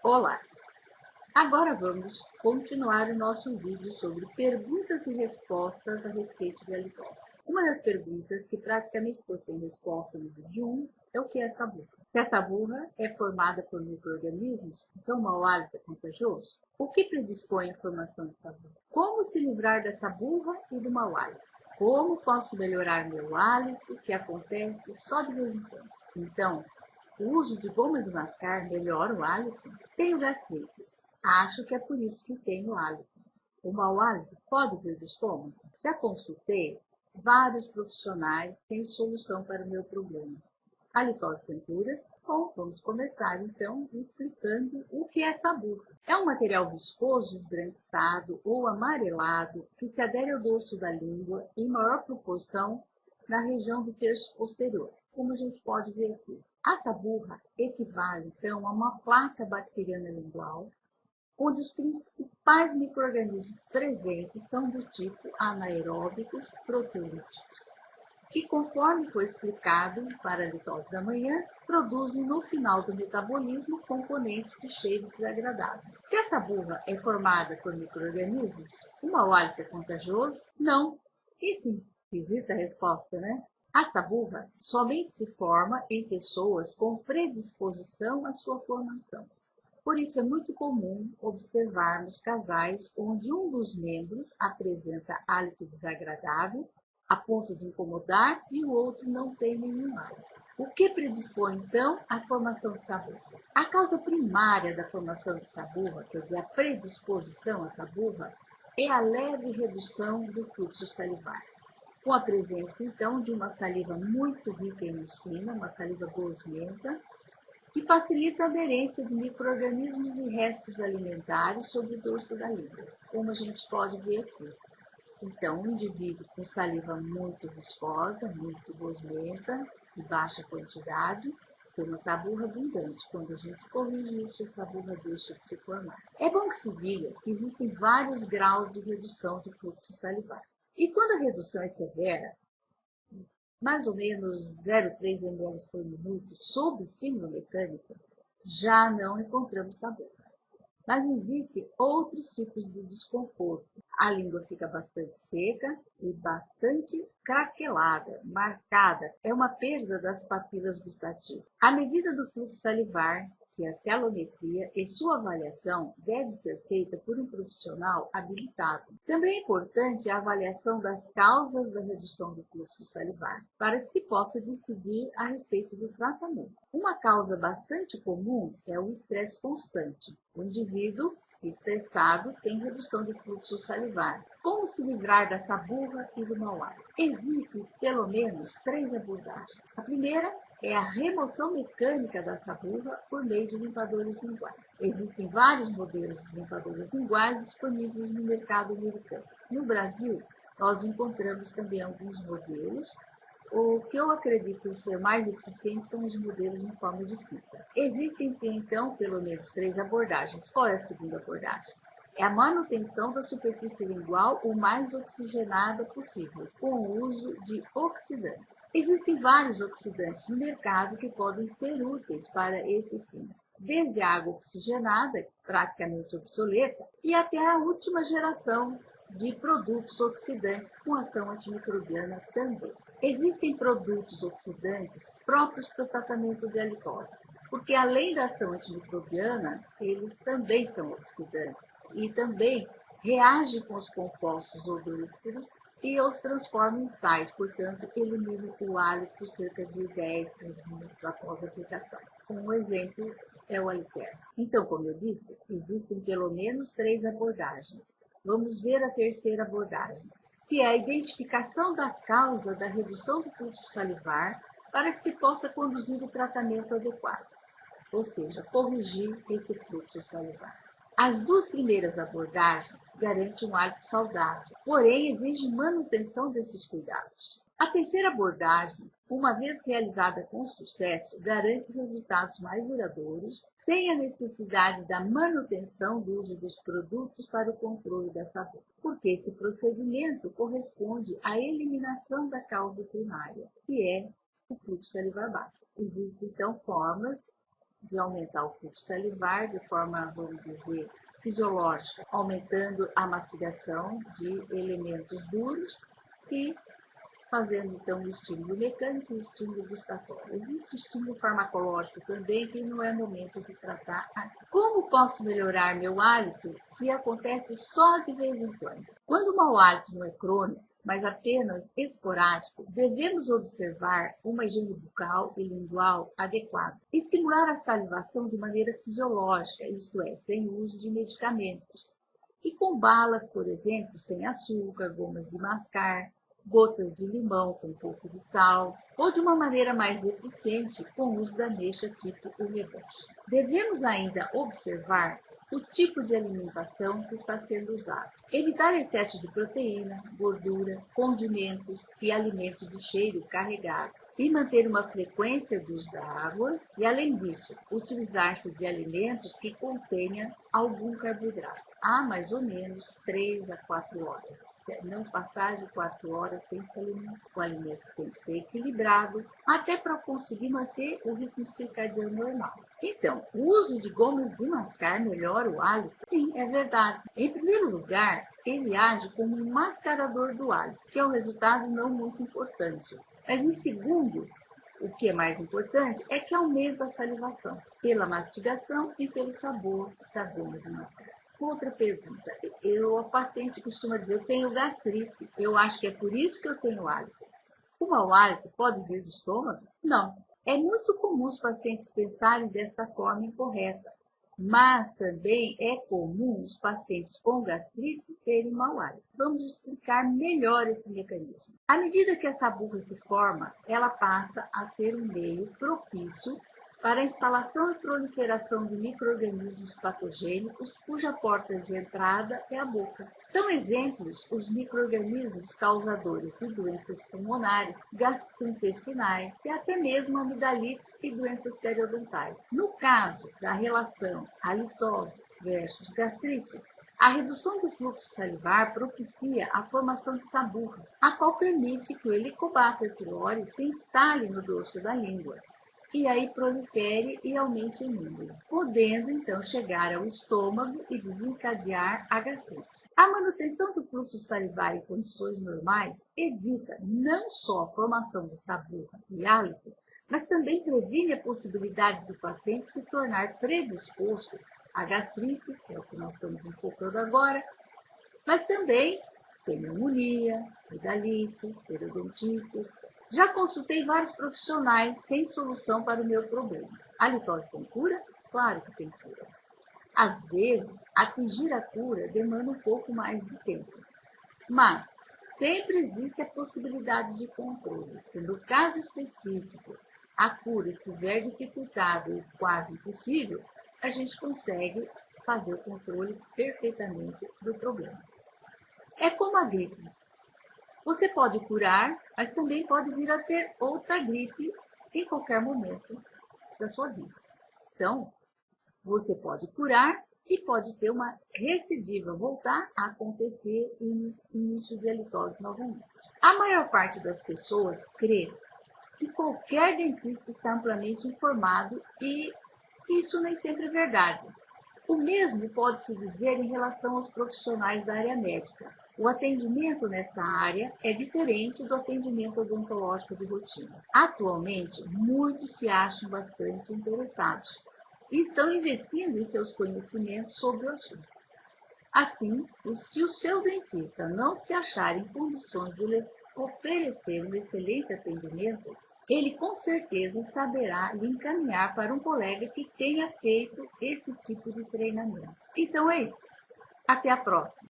Olá! Agora vamos continuar o nosso vídeo sobre perguntas e respostas a respeito de halitose. Uma das perguntas que praticamente possui resposta no vídeo 1 é o que é saburra. Se essa saburra é formada por micro-organismos, então o mau hálito é contagioso? O que predispõe à formação de saburra? Como se livrar da saburra e do mau hálito? Como posso melhorar meu hálito, que acontece só de vez em quando? Então, o uso de goma de mascar melhora o hálito? Tenho gastrite. Acho que é por isso que tenho hálito. O mau hálito pode vir do estômago? Já consultei vários profissionais sem solução para o meu problema. Halitose tem cura? Bom, vamos começar então explicando o que é saburra. É um material viscoso, esbranquiçado ou amarelado que se adere ao dorso da língua em maior proporção na região do terço posterior, como a gente pode ver aqui. A saburra equivale então a uma placa bacteriana lingual, onde os principais micro-organismos presentes são do tipo anaeróbicos proteolíticos, que, conforme foi explicado para a halitose da manhã, produzem no final do metabolismo componentes de cheiro desagradável. Se a saburra é formada por micro-organismos, o mau hálito é contagioso? Não. E sim, existe a resposta, né? A saburra somente se forma em pessoas com predisposição à sua formação. Por isso é muito comum observarmos casais onde um dos membros apresenta hálito desagradável, a ponto de incomodar, e o outro não tem nenhum hálito. O que predispõe, então, à formação de saburra? A causa primária da formação de saburra, quer dizer, a predisposição à saburra, é a leve redução do fluxo salivar, com a presença, então, de uma saliva muito rica em mucina, uma saliva gosmenta, que facilita a aderência de micro-organismos e restos alimentares sobre o dorso da língua, como a gente pode ver aqui. Então, um indivíduo com saliva muito viscosa, muito gosmenta, de baixa quantidade, tem uma saburra abundante. Quando a gente corrige isso, a saburra deixa de se formar. É bom que se diga que existem vários graus de redução do fluxo salivar. E quando a redução é severa, mais ou menos 0,3 ml por minuto, sob estímulo mecânico, já não encontramos saburra. Mas existem outros tipos de desconforto. A língua fica bastante seca e bastante craquelada, marcada. É uma perda das papilas gustativas. A medida do fluxo salivar, que é a celometria, e sua avaliação deve ser feita por um profissional habilitado. Também é importante a avaliação das causas da redução do fluxo salivar, para que se possa decidir a respeito do tratamento. Uma causa bastante comum é o estresse constante. O indivíduo estressado tem redução de fluxo salivar. Como se livrar da saburra e do mau hálito? Existem pelo menos 3 abordagens. A primeira é a remoção mecânica da saburra por meio de limpadores linguais. Existem vários modelos de limpadores linguais disponíveis no mercado americano. No Brasil, nós encontramos também alguns modelos. O que eu acredito ser mais eficiente são os modelos em forma de fita. Existem, então, pelo menos 3 abordagens. Qual é a segunda abordagem? É a manutenção da superfície lingual o mais oxigenada possível, com o uso de oxidantes. Existem vários oxidantes no mercado que podem ser úteis para esse fim, desde a água oxigenada, praticamente obsoleta, e até a última geração de produtos oxidantes com ação antimicrobiana também. Existem produtos oxidantes próprios para o tratamento de halitose, porque além da ação antimicrobiana, eles também são oxidantes e também reagem com os compostos odoríferos e os transformam em sais, portanto, eliminam o hálito por cerca de 10, 15 minutos após a aplicação. Um exemplo é o haliter. Então, como eu disse, existem pelo menos 3 abordagens. Vamos ver a terceira abordagem, que é a identificação da causa da redução do fluxo salivar para que se possa conduzir o tratamento adequado, ou seja, corrigir esse fluxo salivar. As 2 primeiras abordagens garantem um hálito saudável, porém exigem manutenção desses cuidados. A terceira abordagem, uma vez realizada com sucesso, garante resultados mais duradouros, sem a necessidade da manutenção do uso dos produtos para o controle da saúde, porque esse procedimento corresponde à eliminação da causa primária, que é o fluxo salivar baixo. Existem, então, formas de aumentar o fluxo salivar de forma, vamos dizer, fisiológica, aumentando a mastigação de elementos duros e fazendo então o estímulo mecânico e o estímulo gustatório. Existe o estímulo farmacológico também, que não é momento de tratar aqui. Como posso melhorar meu hálito, que acontece só de vez em quando? Quando o mau hálito não é crônico, mas apenas esporádico, devemos observar uma higiene bucal e lingual adequada. Estimular a salivação de maneira fisiológica, isto é, sem uso de medicamentos. E com balas, por exemplo, sem açúcar, gomas de mascar, gotas de limão com um pouco de sal, ou de uma maneira mais eficiente com o uso da mecha tipo umeboshi. Devemos ainda observar o tipo de alimentação que está sendo usado. Evitar excesso de proteína, gordura, condimentos e alimentos de cheiro carregado. E manter uma frequência do uso da água e, além disso, utilizar-se de alimentos que contenham algum carboidrato. Há mais ou menos 3 a 4 horas. Não passar de 4 horas sem se alimentar. O alimento tem que ser equilibrado, até para conseguir manter o ritmo circadiano normal. Então, o uso de gomas de mascar melhora o hálito? Sim, é verdade. Em primeiro lugar, ele age como um mascarador do hálito, que é um resultado não muito importante. Mas em segundo, o que é mais importante é que aumenta a salivação, pela mastigação e pelo sabor da goma de mascar. Outra pergunta. A paciente costuma dizer, eu tenho gastrite, eu acho que é por isso que eu tenho hálito. O mau hálito pode vir do estômago? Não. É muito comum os pacientes pensarem desta forma incorreta, mas também é comum os pacientes com gastrite terem mau hálito. Vamos explicar melhor esse mecanismo. À medida que essa burra se forma, ela passa a ser um meio propício para a instalação e proliferação de micro-organismos patogênicos, cuja porta de entrada é a boca. São exemplos os micro-organismos causadores de doenças pulmonares, gastrointestinais e até mesmo amidalites e doenças periodontais. No caso da relação halitose versus gastrite, a redução do fluxo salivar propicia a formação de saburra, a qual permite que o Helicobacter pylori se instale no dorso da língua e aí prolifere e aumente em número, podendo então chegar ao estômago e desencadear a gastrite. A manutenção do fluxo salivar em condições normais evita não só a formação de saburra e hálito, mas também previne a possibilidade do paciente se tornar predisposto à gastrite, que é o que nós estamos enfocando agora, mas também pneumonia, amidalite, periodontite, etc. Já consultei vários profissionais sem solução para o meu problema. A litose tem cura? Claro que tem cura. Às vezes, atingir a cura demanda um pouco mais de tempo, mas sempre existe a possibilidade de controle. Se no caso específico a cura estiver dificultada ou quase impossível, a gente consegue fazer o controle perfeitamente do problema. É como a gripe. Você pode curar, mas também pode vir a ter outra gripe em qualquer momento da sua vida. Então, você pode curar e pode ter uma recidiva, voltar a acontecer início de halitose novamente. A maior parte das pessoas crê que qualquer dentista está amplamente informado e isso nem sempre é verdade. O mesmo pode-se dizer em relação aos profissionais da área médica. O atendimento nesta área é diferente do atendimento odontológico de rotina. Atualmente, muitos se acham bastante interessados e estão investindo em seus conhecimentos sobre o assunto. Assim, se o seu dentista não se achar em condições de lhe oferecer um excelente atendimento, ele com certeza saberá lhe encaminhar para um colega que tenha feito esse tipo de treinamento. Então é isso. Até a próxima!